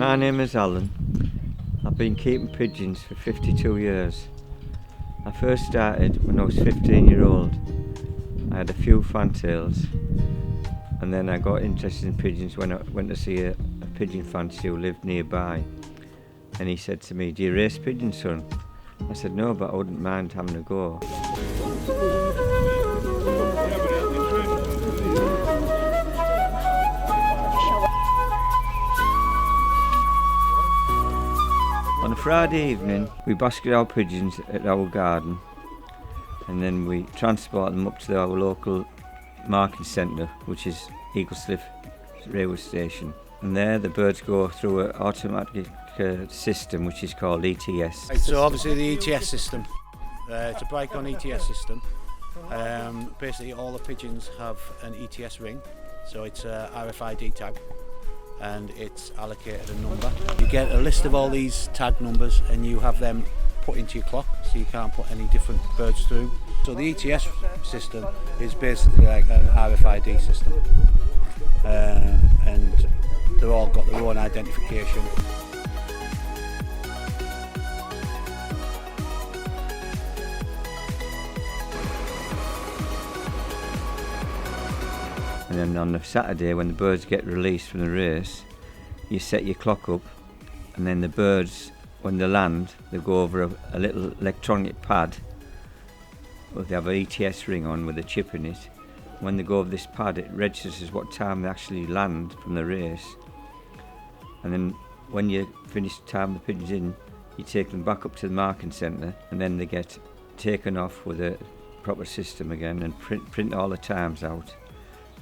My name is Alan. I've been keeping pigeons for 52 years. I first started when I was 15-year-old. I had a few fantails, and then I got interested in pigeons when I went to see a pigeon fancier who lived nearby. And he said to me, "Do you race pigeons, son?" I said, "No, but I wouldn't mind having a go." On a Friday evening, we basket our pigeons at our garden, and then we transport them up to our local market centre, which is Eaglescliffe railway station. And there the birds go through an automatic system which is called ETS. So obviously the ETS system, it's a Bricon ETS system. Basically all the pigeons have an ETS ring, so it's a RFID tag, and it's allocated a number. You get a list of all these tag numbers and you have them put into your clock, so you can't put any different birds through. So the ETS system is basically like an RFID system, and they've all got their own identification. And then on the Saturday, when the birds get released from the race, you set your clock up, and then the birds, when they land, they go over a little electronic pad. Well, they have an ETS ring on with a chip in it. When they go over this pad, it registers what time they actually land from the race. And then when you finish the time the pigeons in, you take them back up to the marking centre, and then they get taken off with a proper system again and print all the times out.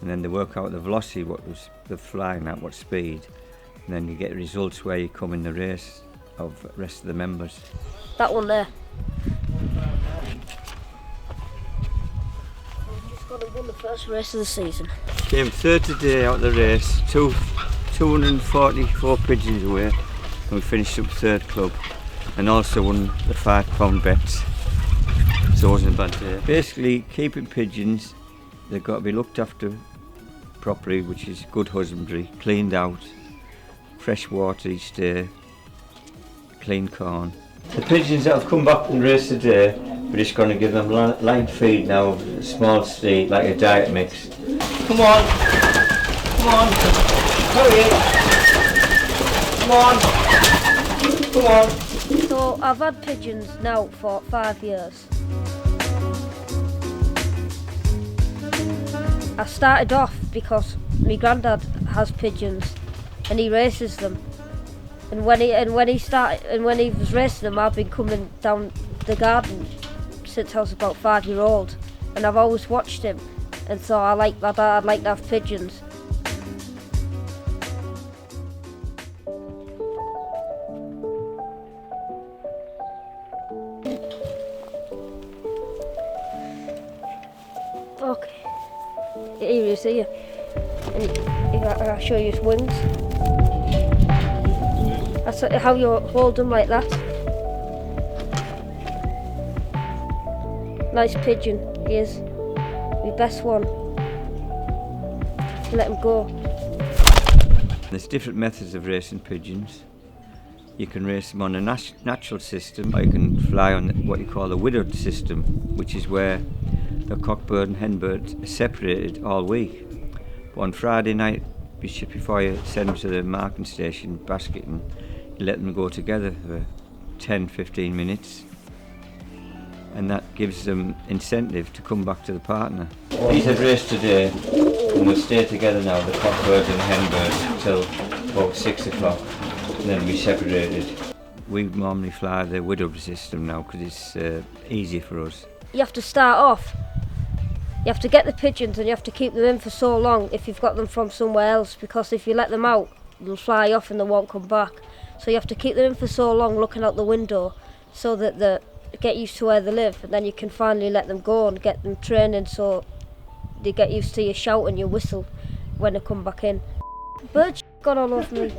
And then they work out the velocity, what was they're flying at, what speed, and then you get results where you come in the race of the rest of the members. That one there. Just got to win the first race of the season. Came third today out of the race, 244 pigeons away, and we finished up third club, and also won the £5 bets, so it wasn't a bad day. Basically, keeping pigeons, they've got to be looked after properly, which is good husbandry, cleaned out, fresh water each day, clean corn. The pigeons that have come back and raced today, we're just going to give them light feed now, a small seed, like a diet mix. Come on, come on, hurry, come on. So I've had pigeons now for 5 years. I started off because my granddad has pigeons and he races them. And when he was racing them, I've been coming down the garden since I was about 5-year-old, and I've always watched him, and so I'd like to have pigeons. Okay. Here he is here. And I'll show you his wings. That's how you hold them, like that. Nice pigeon, he is. The best one. Let him go. There's different methods of racing pigeons. You can race them on a natural system, or you can fly on what you call the widowed system, which is where the cockbird and henbird are separated all week. But on Friday night, before you send them to the marking station basketing, you let them go together for 10-15 minutes, and that gives them incentive to come back to the partner. These have raced today and will stay together now, the cockbird and henbird, till about 6 o'clock, and then be separated. We normally fly the widowed system now because it's easier for us. You have to start off. You have to get the pigeons and you have to keep them in for so long if you've got them from somewhere else, because if you let them out, they'll fly off and they won't come back. So you have to keep them in for so long looking out the window so that they get used to where they live, and then you can finally let them go and get them training so they get used to your shout and your whistle when they come back in. Birds got all over me.